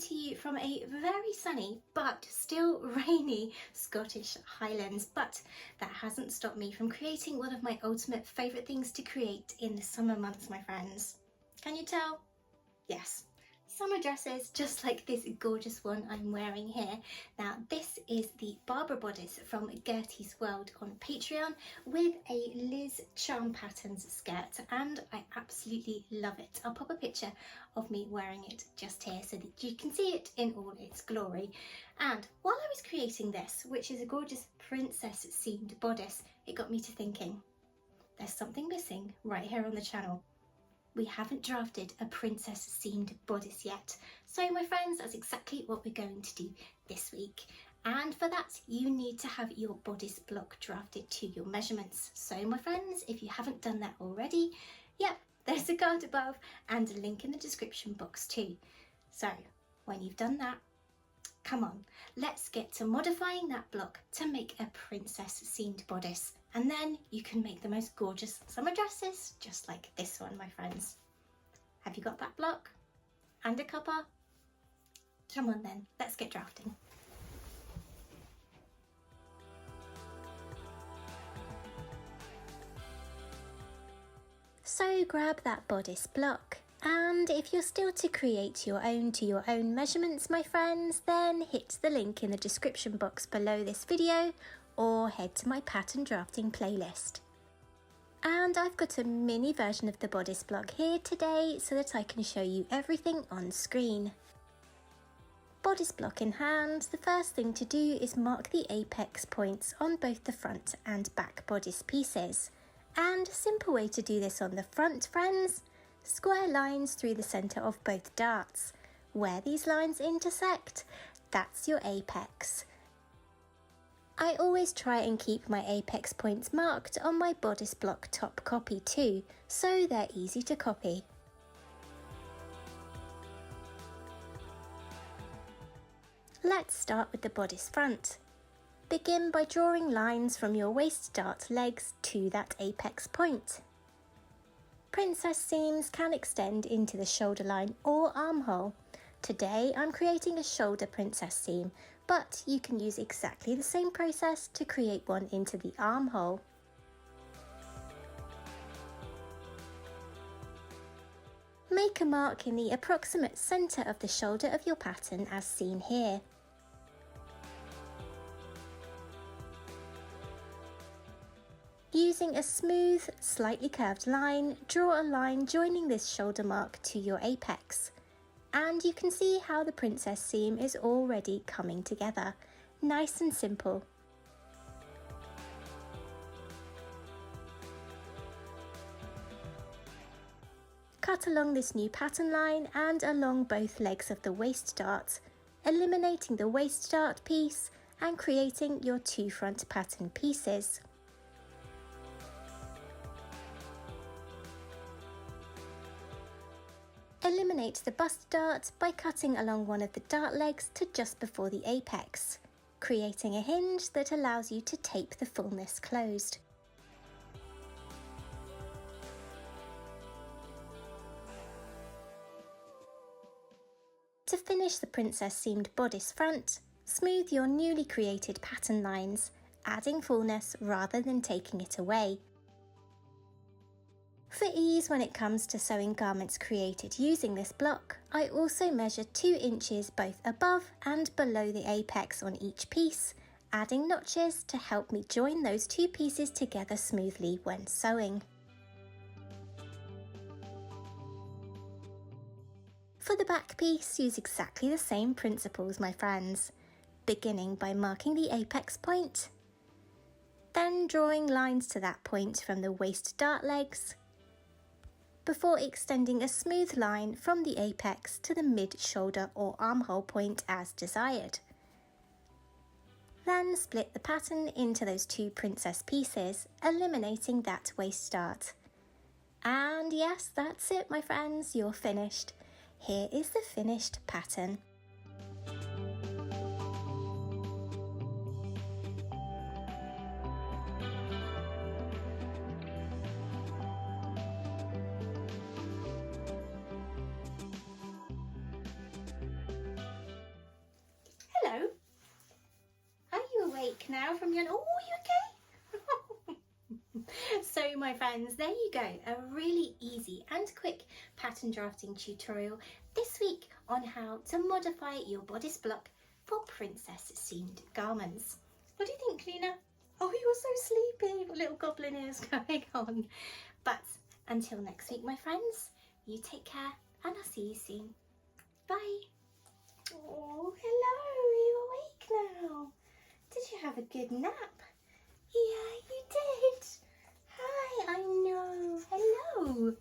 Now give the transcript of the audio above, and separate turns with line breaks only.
to you from a very sunny but still rainy Scottish Highlands, but that hasn't stopped me from creating one of my ultimate favourite things to create in the summer months, my friends. Can you tell? Yes. Summer dresses, just like this gorgeous one I'm wearing here. Now this is the Barbara bodice from Gertie's World on Patreon with a Liz Charm Patterns skirt, and I absolutely love it. I'll pop a picture of me wearing it just here so that you can see it in all its glory. And while I was creating this, which is a gorgeous princess themed bodice, it got me to thinking, there's something missing right here on the channel. We haven't drafted a princess themed bodice yet. So my friends, that's exactly what we're going to do this week. And for that, you need to have your bodice block drafted to your measurements. So my friends, if you haven't done that already, yep, there's a card above and a link in the description box too. So when you've done that, come on, let's get to modifying that block to make a princess themed bodice. And then you can make the most gorgeous summer dresses, just like this one, my friends. Have you got that block? And a cuppa? Come on then, let's get drafting. So grab that bodice block. And if you're still to create your own to your own measurements, my friends, then hit the link in the description box below this video or head to my pattern drafting playlist. And I've got a mini version of the bodice block here today so that I can show you everything on screen. Bodice block in hand, the first thing to do is mark the apex points on both the front and back bodice pieces. And a simple way to do this on the front, friends, square lines through the centre of both darts. Where these lines intersect, that's your apex. I always try and keep my apex points marked on my bodice block top copy too, so they're easy to copy. Let's start with the bodice front. Begin by drawing lines from your waist dart legs to that apex point. Princess seams can extend into the shoulder line or armhole. Today I'm creating a shoulder princess seam, but you can use exactly the same process to create one into the armhole. Make a mark in the approximate centre of the shoulder of your pattern as seen here. Using a smooth, slightly curved line, draw a line joining this shoulder mark to your apex. And you can see how the princess seam is already coming together. Nice and simple. Cut along this new pattern line and along both legs of the waist dart, eliminating the waist dart piece and creating your two front pattern pieces. Eliminate the bust dart by cutting along one of the dart legs to just before the apex, creating a hinge that allows you to tape the fullness closed. To finish the princess seamed bodice front, smooth your newly created pattern lines, adding fullness rather than taking it away. For ease when it comes to sewing garments created using this block, I also measure 2 inches both above and below the apex on each piece, adding notches to help me join those two pieces together smoothly when sewing. For the back piece, use exactly the same principles, my friends, beginning by marking the apex point, then drawing lines to that point from the waist dart legs, before extending a smooth line from the apex to the mid-shoulder or armhole point as desired. Then split the pattern into those two princess pieces, eliminating that waist dart. And yes, that's it, my friends, you're finished. Here is the finished pattern. now from your... Oh, you okay? So my friends, there you go, a really easy and quick pattern drafting tutorial this week on how to modify your bodice block for princess themed garments. What do you think, Luna? Oh, you're so sleepy, got little goblin ears going on. But until next week, my friends, you take care and I'll see you soon. Bye. Oh, hello, are you awake now? Did you have a good nap? Yeah, you did. Hi, I know. Hello.